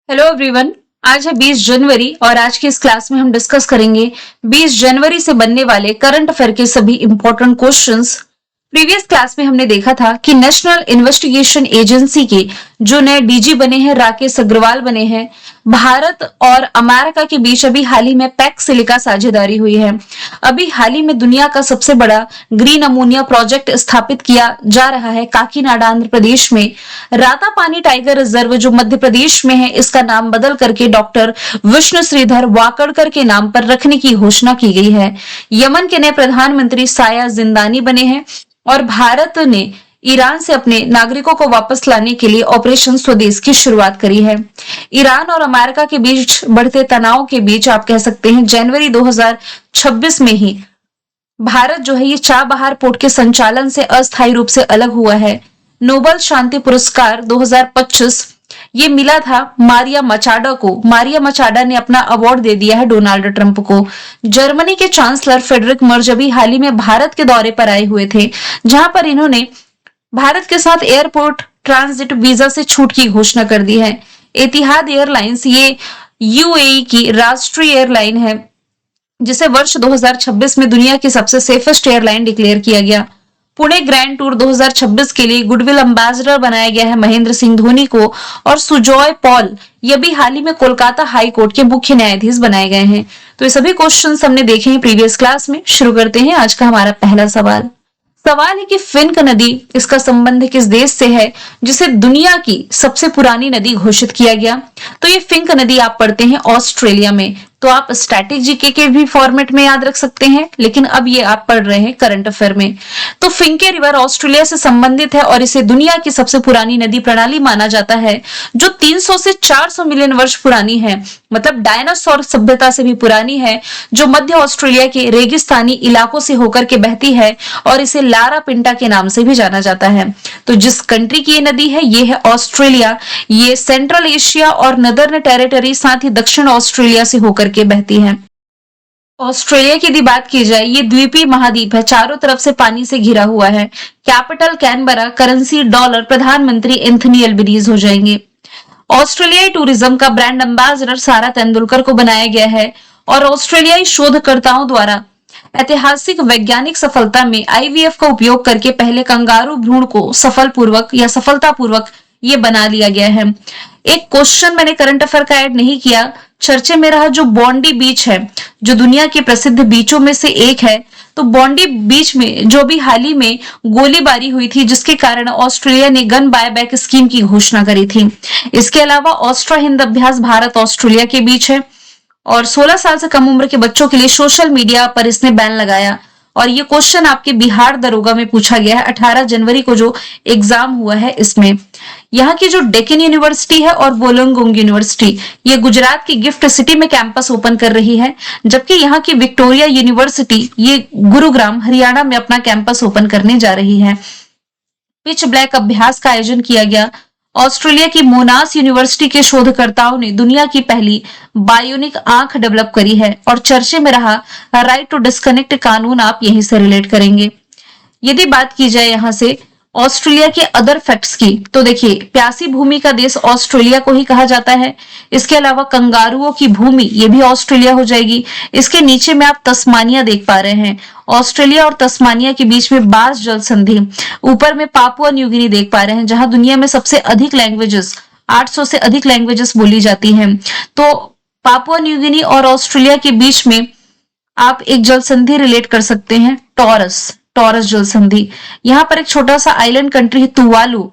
Hello everyone. आज है 20 जनवरी और आज की इस क्लास में हम डिस्कस करेंगे 20 जनवरी से बनने वाले करंट अफेयर के सभी इंपॉर्टेंट क्वेश्चंस। प्रीवियस क्लास में हमने देखा था कि नेशनल इन्वेस्टिगेशन एजेंसी के जो नए डीजी बने हैं राकेश अग्रवाल बने हैं। भारत और अमेरिका के बीच अभी हाल ही में पैक्स सिलिका साझेदारी हुई है। अभी हाल ही में दुनिया का सबसे बड़ा ग्रीन अमोनिया प्रोजेक्ट स्थापित किया जा रहा है काकीनाडा आंध्र प्रदेश में। रातापानी टाइगर रिजर्व जो मध्य प्रदेश में है, इसका नाम बदल करके डॉक्टर विष्णु श्रीधर वाकड़कर के नाम पर रखने की घोषणा की गई है। यमन के नए प्रधानमंत्री साया जिंदानी बने हैं और भारत ने ईरान से अपने नागरिकों को वापस लाने के लिए ऑपरेशन स्वदेश की शुरुआत करी है। ईरान और अमेरिका के बीच बढ़ते तनाव के बीच आप कह सकते हैं जनवरी 2026 में ही भारत जो है ये चाबहार पोर्ट के संचालन से अस्थायी रूप से अलग हुआ है। नोबेल शांति पुरस्कार 2025 ये मिला था मारिया मचाडा को। मारिया मचाडा ने अपना अवार्ड दे दिया है डोनाल्ड ट्रंप को। जर्मनी के चांसलर फ्रेडरिक मर्ज अभी हाल ही में भारत के दौरे पर आए हुए थे, जहां पर इन्होंने भारत के साथ एयरपोर्ट ट्रांजिट वीजा से छूट की घोषणा कर दी है। एतिहाद एयरलाइंस ये यूएई की राष्ट्रीय एयरलाइन है, जिसे वर्ष 2026 में दुनिया की सबसे सेफेस्ट एयरलाइन डिक्लेयर किया गया। पुणे ग्रैंड टूर 2026 के लिए गुडविल एम्बेसडर बनाया गया है महेंद्र सिंह धोनी को, और सुजॉय पॉल ये भी हाल ही में कोलकाता हाई कोर्ट के मुख्य न्यायाधीश बनाए गए हैं। तो ये सभी क्वेश्चंस हमने देखे हैं प्रीवियस क्लास में। शुरू करते हैं आज का हमारा पहला सवाल। सवाल है कि फिंक नदी, इसका संबंध किस देश से है जिसे दुनिया की सबसे पुरानी नदी घोषित किया गया? तो ये फिंक नदी आप पढ़ते हैं ऑस्ट्रेलिया में। तो आप स्टैटिक जीके के भी फॉर्मेट में याद रख सकते हैं, लेकिन अब ये आप पढ़ रहे हैं करंट अफेयर में। तो फिंके रिवर ऑस्ट्रेलिया से संबंधित है और इसे दुनिया की सबसे पुरानी नदी प्रणाली माना जाता है, जो 300 से 400 मिलियन वर्ष पुरानी है, मतलब डायनासोर सभ्यता से भी पुरानी है, जो मध्य ऑस्ट्रेलिया के रेगिस्तानी इलाकों से होकर के बहती है और इसे लारा पिंटा के नाम से भी जाना जाता है। तो जिस कंट्री की ये नदी है ये है ऑस्ट्रेलिया। ये सेंट्रल एशिया और नदर्न टेरिटरी साथ ही दक्षिण ऑस्ट्रेलिया से होकर के बहती है। ऑस्ट्रेलिया की यदि बात की जाए, ये द्वीपीय महाद्वीप है, चारों तरफ से पानी से घिरा हुआ है। कैपिटल कैनबरा, करेंसी डॉलर, प्रधानमंत्री एंथनी एल्बनीज हो जाएंगे। ऑस्ट्रेलियाई टूरिज्म का ब्रांड एम्बेसडर सारा तेंदुलकर को बनाया गया है और ऑस्ट्रेलियाई शोधकर्ताओं द्वारा ऐतिहासिक वैज्ञानिक सफलता में आईवीएफ का उपयोग करके पहले कंगारू भ्रूण को सफलतापूर्वक ये बना लिया गया है। एक क्वेश्चन मैंने करंट अफेयर का ऐड नहीं किया, चर्चे में रहा जो बॉन्डी बीच है, जो दुनिया के प्रसिद्ध बीचों में से एक है। तो बॉन्डी बीच में जो भी हाल ही में गोलीबारी हुई थी, जिसके कारण ऑस्ट्रेलिया ने गन बायबैक स्कीम की घोषणा करी थी। इसके अलावा ऑस्ट्रो हिंद अभ्यास भारत ऑस्ट्रेलिया के बीच है और 16 साल से कम उम्र के बच्चों के लिए सोशल मीडिया पर इसने बैन लगाया। और ये क्वेश्चन आपके बिहार दरोगा में पूछा गया है 18 जनवरी को जो एग्जाम हुआ है इसमें। यहाँ की जो डेक्कन यूनिवर्सिटी है और वोलोंगोंग यूनिवर्सिटी ये गुजरात की गिफ्ट सिटी में कैंपस ओपन कर रही है, जबकि यहाँ की विक्टोरिया यूनिवर्सिटी ये गुरुग्राम हरियाणा में अपना कैंपस ओपन करने जा रही है। पिच ब्लैक अभ्यास का आयोजन किया गया। ऑस्ट्रेलिया की मोनास यूनिवर्सिटी के शोधकर्ताओं ने दुनिया की पहली बायोनिक आंख डेवलप करी है और चर्चे में रहा राइट टू डिस्कनेक्ट कानून, आप यहीं से रिलेट करेंगे। यदि बात की जाए यहाँ से ऑस्ट्रेलिया के अदर फैक्ट्स की, तो देखिए प्यासी भूमि का देश ऑस्ट्रेलिया को ही कहा जाता है। इसके अलावा कंगारुओं की भूमि ये भी ऑस्ट्रेलिया हो जाएगी। इसके नीचे में आप तस्मानिया देख पा रहे हैं, ऑस्ट्रेलिया और तस्मानिया के बीच में बास जल संधि। ऊपर में पापुआ न्यू गिनी देख पा रहे हैं, जहां दुनिया में सबसे अधिक लैंग्वेजेस 800 से अधिक लैंग्वेजेस बोली जाती हैं। तो पापुआ न्यू गिनी और ऑस्ट्रेलिया के बीच में आप एक जल संधि रिलेट कर सकते हैं, टॉरस जल संधि। यहाँ पर एक छोटा सा आइलैंड कंट्री है तुवालू।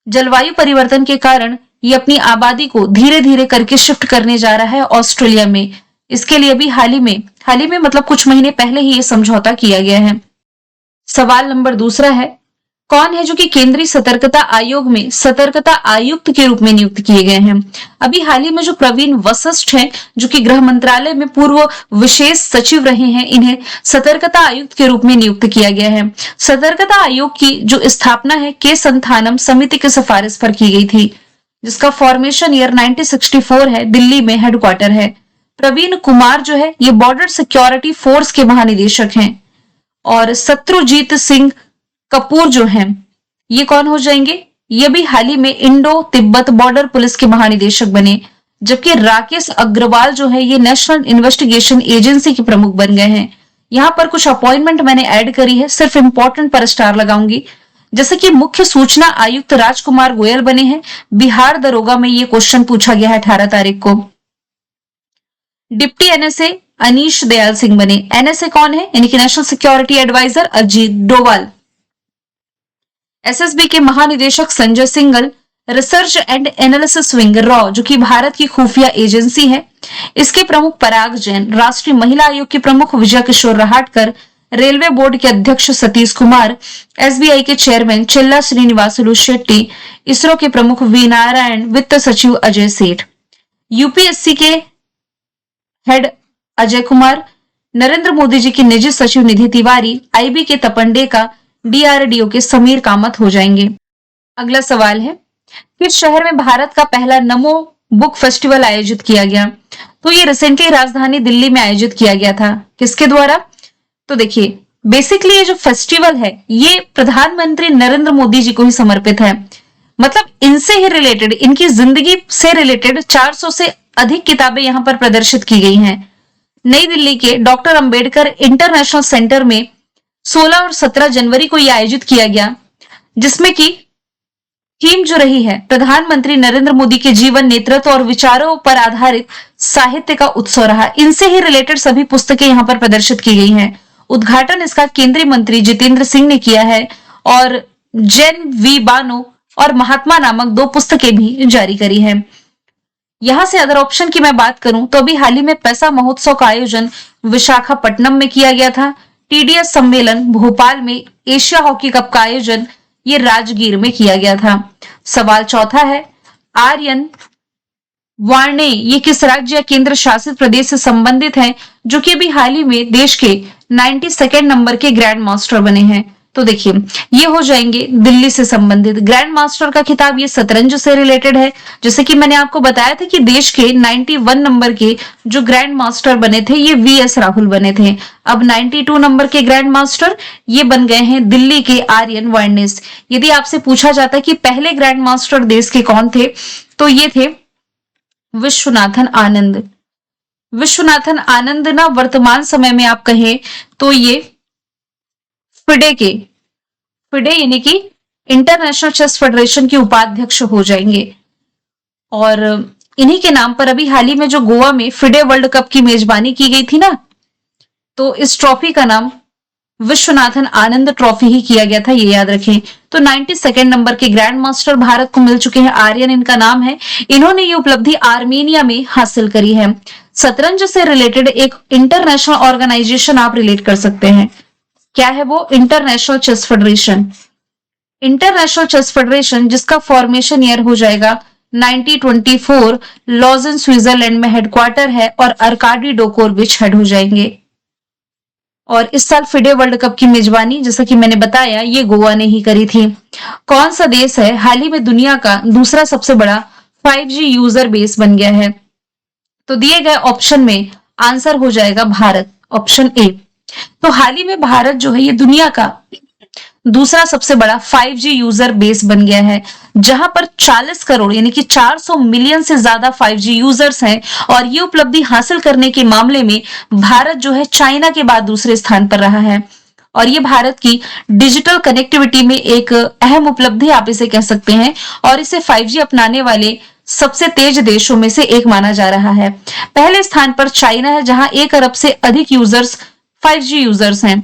जलवायु परिवर्तन के कारण ये अपनी आबादी को धीरे धीरे करके शिफ्ट करने जा रहा है ऑस्ट्रेलिया में। इसके लिए भी हाल ही में मतलब कुछ महीने पहले ही ये समझौता किया गया है। सवाल नंबर दूसरा है, कौन है जो कि केंद्रीय सतर्कता आयोग में सतर्कता आयुक्त के रूप में नियुक्त किए गए हैं? अभी हाल ही में जो प्रवीण वशिष्ठ हैं, जो कि गृह मंत्रालय में पूर्व विशेष सचिव रहे हैं, इन्हें सतर्कता आयुक्त के रूप में नियुक्त किया गया है। सतर्कता आयोग की जो स्थापना है के संथानम समिति की सिफारिश पर की गई थी, जिसका फॉर्मेशन ईयर 1964 है, दिल्ली में हेडक्वार्टर है। प्रवीण कुमार जो है ये बॉर्डर सिक्योरिटी फोर्स के महानिदेशक हैं और शत्रुजीत सिंह कपूर जो हैं ये कौन हो जाएंगे? ये भी हाल ही में इंडो तिब्बत बॉर्डर पुलिस के महानिदेशक बने, जबकि राकेश अग्रवाल जो है ये नेशनल इन्वेस्टिगेशन एजेंसी के प्रमुख बन गए हैं। यहाँ पर कुछ अपॉइंटमेंट मैंने ऐड करी है, सिर्फ इंपॉर्टेंट पर स्टार लगाऊंगी। जैसे कि मुख्य सूचना आयुक्त राजकुमार गोयल बने हैं, बिहार दरोगा में ये क्वेश्चन पूछा गया है 18 तारीख को। डिप्टी एनएसए अनीश दयाल सिंह बने। एनएसए कौन है? यानी कि national security advisor Ajit Doval. SSB के महानिदेशक Sanjay Singhal. Research and analysis wing रॉ, जो कि भारत की खुफिया एजेंसी है, इसके प्रमुख पराग जैन। राष्ट्रीय महिला आयोग के प्रमुख विजय किशोर रहाटकर। रेलवे बोर्ड के अध्यक्ष सतीश कुमार। एसबीआई के चेयरमैन चिल्ला श्रीनिवासुलु शेट्टी। इसरो के प्रमुख वी नारायण। वित्त सचिव अजय सेठ। यूपीएससी के हेड अजय कुमार। नरेंद्र मोदी जी की निजी सचिव निधि तिवारी। आईबी के तपन का। डीआरडीओ के समीर कामत हो जाएंगे। अगला सवाल है, किस शहर में भारत का पहला नमो बुक फेस्टिवल आयोजित किया गया? तो ये रिसेंटली राजधानी दिल्ली में आयोजित किया गया था। किसके द्वारा? तो देखिए, बेसिकली ये जो फेस्टिवल है ये प्रधानमंत्री नरेंद्र मोदी जी को ही समर्पित है। मतलब इनसे ही रिलेटेड, इनकी जिंदगी से रिलेटेड 400 से अधिक किताबें यहाँ पर प्रदर्शित की गई हैं। नई दिल्ली के डॉक्टर अंबेडकर इंटरनेशनल सेंटर में 16 और 17 जनवरी को यह आयोजित किया गया, जिसमें की थीम जो रही है प्रधानमंत्री नरेंद्र मोदी के जीवन, नेतृत्व और विचारों पर आधारित साहित्य का उत्सव रहा। इनसे ही रिलेटेड सभी पुस्तकें यहाँ पर प्रदर्शित की गई हैं। उद्घाटन इसका केंद्रीय मंत्री जितेंद्र सिंह ने किया है और जेन वी बानो और महात्मा नामक 2 पुस्तकें भी जारी करी हैं। यहां से अदर ऑप्शन की मैं बात करूं तो अभी हाल ही में पैसा महोत्सव का आयोजन विशाखापट्टनम में किया गया था। टीडीएस सम्मेलन भोपाल में। एशिया हॉकी कप का आयोजन ये राजगीर में किया गया था। सवाल चौथा है, आर्यन वार्णे ये किस राज्य या केंद्र शासित प्रदेश से संबंधित है, जो कि अभी हाल ही में देश के 92 नंबर के ग्रैंड मास्टर बने हैं? तो देखिए, ये हो जाएंगे दिल्ली से संबंधित। ग्रैंड मास्टर का खिताब ये शतरंज से रिलेटेड है। जैसे कि मैंने आपको बताया था कि देश के 91 नंबर के जो ग्रैंड मास्टर बने थे ये वीएस राहुल बने थे। अब 92 नंबर के ग्रैंड मास्टर ये बन गए हैं दिल्ली के आर्यन वार्नेस। यदि आपसे पूछा जाता कि पहले ग्रैंड मास्टर देश के कौन थे, तो ये थे विश्वनाथन आनंद। विश्वनाथन आनंद ना वर्तमान समय में आप कहें तो ये फिडे यानी कि इंटरनेशनल चेस फेडरेशन के उपाध्यक्ष हो जाएंगे। और इन्हीं के नाम पर अभी हाल ही में जो गोवा में फिडे वर्ल्ड कप की मेजबानी की गई थी ना, तो इस ट्रॉफी का नाम विश्वनाथन आनंद ट्रॉफी ही किया गया था, ये याद रखें। तो 92 नंबर के ग्रैंड मास्टर भारत को मिल चुके हैं। आर्यन इनका नाम है। इन्होंने ये उपलब्धि आर्मेनिया में हासिल करी है। शतरंज से रिलेटेड एक इंटरनेशनल ऑर्गेनाइजेशन आप रिलेट कर सकते हैं। क्या है वो? International chess federation. International chess federation जिसका फॉर्मेशन ईयर हो जाएगा 1924, लॉजन स्विट्जरलैंड में हेडक्वार्टर है और अर्काडी डोकोरविच हेड हो जाएंगे। और इस साल फिडे वर्ल्ड कप की मेजबानी जैसा कि मैंने बताया ये गोवा ने ही करी थी। कौन सा देश है हाल ही में दुनिया का दूसरा सबसे बड़ा 5G यूजर बेस बन गया है? तो दिए गए ऑप्शन में आंसर हो जाएगा भारत, ऑप्शन ए। तो हाल ही में भारत जो है ये दुनिया का दूसरा सबसे बड़ा 5G यूजर बेस बन गया है, जहां पर 40 करोड़ यानी कि 400 मिलियन से ज्यादा 5G यूजर्स हैं। और ये उपलब्धि हासिल करने के मामले में भारत जो है चाइना के बाद दूसरे स्थान पर रहा है। और ये भारत की डिजिटल कनेक्टिविटी में एक अहम उपलब्धि आप इसे कह सकते हैं। और इसे 5G अपनाने वाले सबसे तेज देशों में से एक माना जा रहा है। पहले स्थान पर चाइना है जहां 1 अरब से अधिक यूजर्स 5G यूजर्स हैं।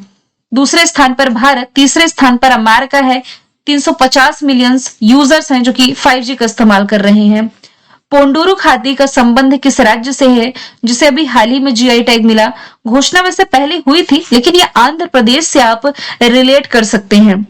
दूसरे स्थान पर भारत, तीसरे स्थान पर अमेरिका है, 350 मिलियन यूजर्स हैं जो कि 5G का इस्तेमाल कर रहे हैं। पोंडुरु खादी का संबंध किस राज्य से है जिसे अभी हाल ही में जीआई टैग मिला? घोषणा वैसे पहले हुई थी लेकिन ये आंध्र प्रदेश से आप रिलेट कर सकते हैं,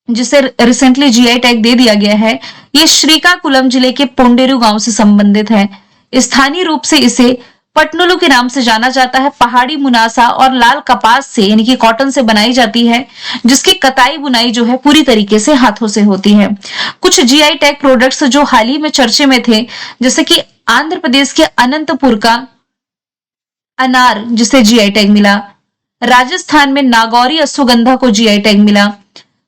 जिसे रिसेंटली जीआई टैग दे दिया गया है। ये श्रीकाकुलम जिले के पोंडेरू गांव से संबंधित है। स्थानीय रूप से इसे पटनुलू के नाम से जाना जाता है। पहाड़ी मुनासा और लाल कपास से यानी कि कॉटन से बनाई जाती है, जिसकी कताई बुनाई जो है पूरी तरीके से हाथों से होती है। कुछ जीआई टैग प्रोडक्ट्स जो हाल ही में चर्चे में थे, जैसे कि आंध्र प्रदेश के अनंतपुर का अनार जिसे जीआई टैग मिला, राजस्थान में नागौरी अश्वगंधा को जीआई टैग मिला,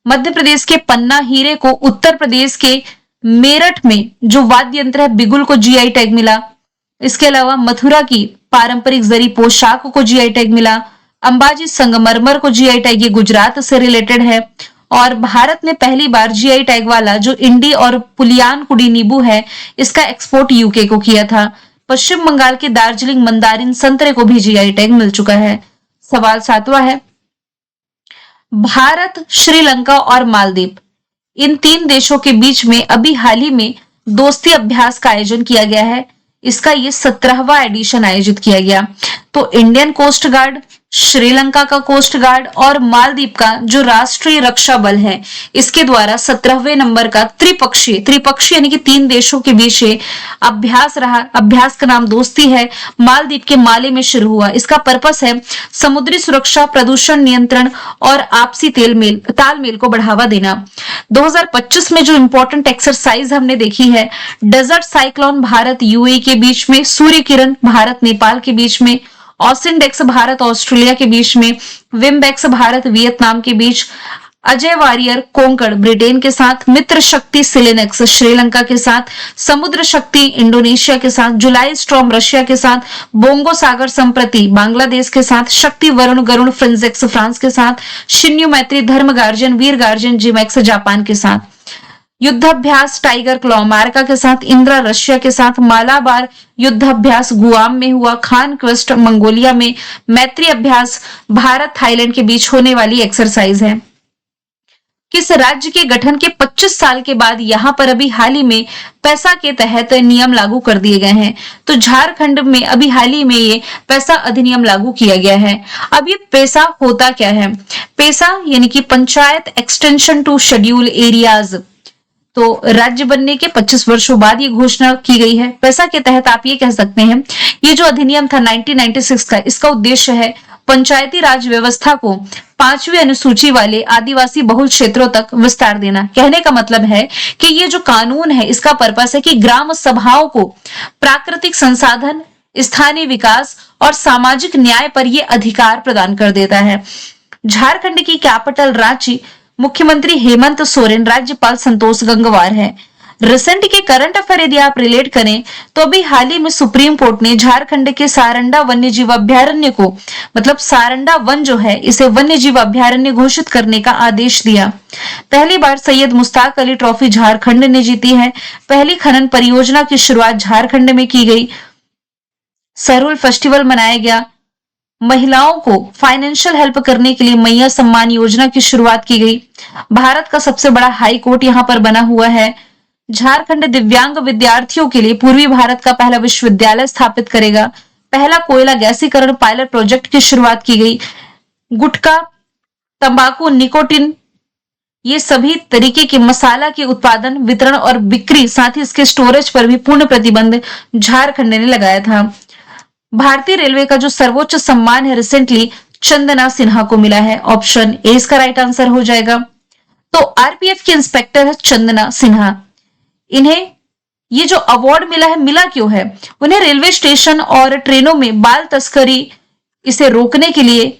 मध्य प्रदेश के पन्ना हीरे को, उत्तर प्रदेश के मेरठ में जो वाद्य यंत्र है बिगुल को जीआई टैग मिला। इसके अलावा मथुरा की पारंपरिक जरी पोशाक को जीआई टैग मिला। अंबाजी संगमरमर को जीआई टैग, ये गुजरात से रिलेटेड है। और भारत ने पहली बार जीआई टैग वाला जो इंडी और पुलियान कुड़ी नींबू है, इसका एक्सपोर्ट यूके को किया था। पश्चिम बंगाल के दार्जिलिंग मंदारिन संतरे को भी जीआई टैग मिल चुका है। सवाल 7वां है, भारत, श्रीलंका और मालदीव, इन 3 देशों के बीच में अभी हाल ही में दोस्ती अभ्यास का आयोजन किया गया है। इसका ये 17वां एडिशन आयोजित किया गया। तो इंडियन कोस्ट गार्ड, श्रीलंका का कोस्ट गार्ड और मालदीव का जो राष्ट्रीय रक्षा बल है, इसके द्वारा 17वें नंबर का त्रिपक्षीय यानी कि 3 देशों के बीच अभ्यास रहा। अभ्यास का नाम दोस्ती है। मालदीव के माले में शुरू हुआ। इसका पर्पस है समुद्री सुरक्षा, प्रदूषण नियंत्रण और आपसी तालमेल को बढ़ावा देना। 2025 में जो इंपॉर्टेंट एक्सरसाइज हमने देखी है, डेजर्ट साइक्लोन भारत यूएई के बीच में, सूर्य किरण भारत नेपाल के बीच में, ऑसिनडेक्स भारत ऑस्ट्रेलिया के बीच में, विमबेक्स भारत वियतनाम के बीच, अजय वारियर कोंकण ब्रिटेन के साथ, मित्र शक्ति सिलेनेक्स श्रीलंका के साथ, समुद्र शक्ति इंडोनेशिया के साथ, जुलाई स्टॉर्म रशिया के साथ, बोंगो सागर संप्रति बांग्लादेश के साथ, शक्ति वरुण गरुण फ्रिंजेक्स फ्रांस के साथ, शिन्यू मैत्री धर्म गार्जन वीर गार्जन जिमैक्स जापान के साथ, युद्धाभ्यास टाइगर क्लॉ अमेरिका के साथ, इंद्रा रशिया के साथ, मालाबार युद्धाभ्यास गुआम में हुआ, खान क्वेस्ट मंगोलिया में, मैत्री अभ्यास भारत थाईलैंड के बीच होने वाली एक्सरसाइज है। किस राज्य के गठन के 25 साल के बाद यहाँ पर अभी हाल ही में पैसा के तहत नियम लागू कर दिए गए हैं? तो झारखंड में अभी हाल ही में ये पैसा अधिनियम लागू किया गया है। अब ये पैसा होता क्या है? पैसा यानी कि panchayat extension to schedule areas. तो राज्य बनने के 25 वर्षों बाद ये घोषणा की गई है। पैसा के तहत आप ये कह सकते हैं, ये जो अधिनियम था 1996 का, इसका उद्देश्य है पंचायती राज व्यवस्था को 5वीं अनुसूची वाले आदिवासी बहुल क्षेत्रों तक विस्तार देना। कहने का मतलब है कि ये जो कानून है, इसका पर्पस है कि ग्राम सभाओं को प्राकृतिक संसाधन, स्थानीय विकास और सामाजिक न्याय पर ये अधिकार प्रदान कर देता है। झारखंड की कैपिटल रांची, मुख्यमंत्री हेमंत सोरेन, राज्यपाल संतोष गंगवार है। रिसेंट के करंट अफेयर यदि आप रिलेट करें तो अभी हाल ही में सुप्रीम कोर्ट ने झारखंड के सारंडा वन्य जीव अभ्यारण्य को, मतलब सारंडा वन जो है, इसे वन्य जीव अभ्यारण्य घोषित करने का आदेश दिया। पहली बार सैयद मुश्ताक अली ट्रॉफी झारखंड ने जीती है। पहली खनन परियोजना की शुरुआत झारखंड में की गई। सरुल फेस्टिवल मनाया गया। महिलाओं को फाइनेंशियल हेल्प करने के लिए मैया सम्मान योजना की शुरुआत की गई। भारत का सबसे बड़ा हाई कोर्ट यहाँ पर बना हुआ है। झारखंड दिव्यांग विद्यार्थियों के लिए पूर्वी भारत का पहला विश्वविद्यालय स्थापित करेगा। पहला कोयला गैसीकरण पायलट प्रोजेक्ट की शुरुआत की गई। गुटखा, तंबाकू, निकोटिन, ये सभी तरीके के मसाला के उत्पादन, वितरण और बिक्री, साथ ही इसके स्टोरेज पर भी पूर्ण प्रतिबंध झारखंड ने लगाया था। भारतीय रेलवे का जो सर्वोच्च सम्मान है, रिसेंटली चंदना सिन्हा को मिला है। ऑप्शन ए इसका राइट आंसर हो जाएगा। तो आरपीएफ की इंस्पेक्टर है चंदना सिन्हा। इन्हें ये जो अवार्ड मिला है, मिला क्यों है? उन्हें रेलवे स्टेशन और ट्रेनों में बाल तस्करी इसे रोकने के लिए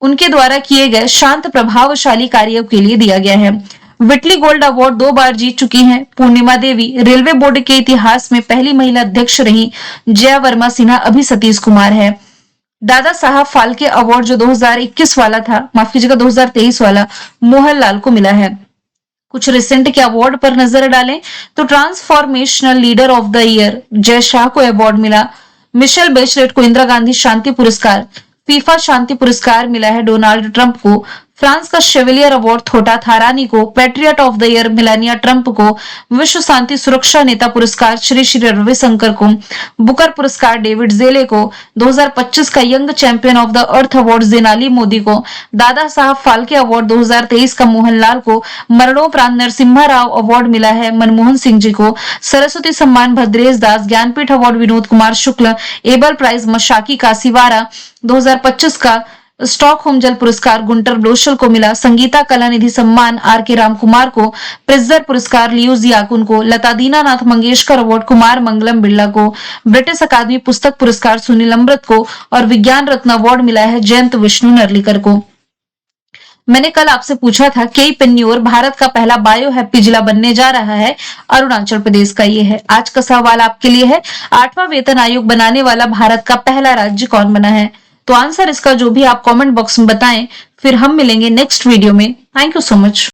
उनके द्वारा किए गए शांत प्रभावशाली कार्यों के लिए दिया गया है। विटली गोल्ड अवार्ड 2 बार जीत चुकी हैं पूर्णिमा देवी। रेलवे बोर्ड के इतिहास में पहली महिला अध्यक्ष रही जया वर्मा सिन्हा। अभी सतीश कुमार है। दादा साहब फाल्के अवार्ड जो 2021 वाला था, माफ कीजिएगा 2023 वाला, मोहनलाल को मिला है। कुछ रिसेंट के अवार्ड पर नजर डालें तो transformational leader of the year Jay Shah को अवार्ड मिला। मिशेल बेचलेट को इंदिरा गांधी शांति पुरस्कार, फीफा शांति पुरस्कार मिला है डोनाल्ड ट्रंप को। फ्रांस का शेवलियर अवार्ड थोटा थारानी को। Patriot of the year Melania Trump को। विश्व शांति सुरक्षा नेता पुरस्कार श्री श्री रविशंकर को। बुकर पुरस्कार डेविड जेले को। 2025 का young champion of the earth award जेनाली मोदी को। दादा साहब फाल्के अवार्ड 2023 का मोहनलाल को। मरणोपरांत नरसिम्हा राव अवार्ड मिला है मनमोहन सिंह जी को। Saraswati Samman Bhadresh Das. Jnanpith award Vinod Kumar Shukla. Nobel prize Masaki Kashiwara. 2025 का स्टॉकहोम जल पुरस्कार गुंटर ब्लोशल को मिला। संगीता कलानिधि सम्मान आर के राम कुमार को। प्रिज्जर पुरस्कार लियो जियाकुन को। लता दीनानाथ मंगेशकर अवार्ड कुमार मंगलम बिरला को। ब्रिटिश अकादमी पुस्तक पुरस्कार सुनील अमृत को। और विज्ञान रत्न अवार्ड मिला है जयंत विष्णु नर्लिकर को। मैंने कल आपसे पूछा था केई पेन्योर भारत का पहला बायो हैप्पी जिला बनने जा रहा है, अरुणाचल प्रदेश का ये है। आज का सवाल आपके लिए है, 8वां वेतन आयोग बनाने वाला भारत का पहला राज्य कौन बना है? तो आंसर इसका जो भी आप कमेंट बॉक्स में बताएं, फिर हम मिलेंगे नेक्स्ट वीडियो में। Thank you so much.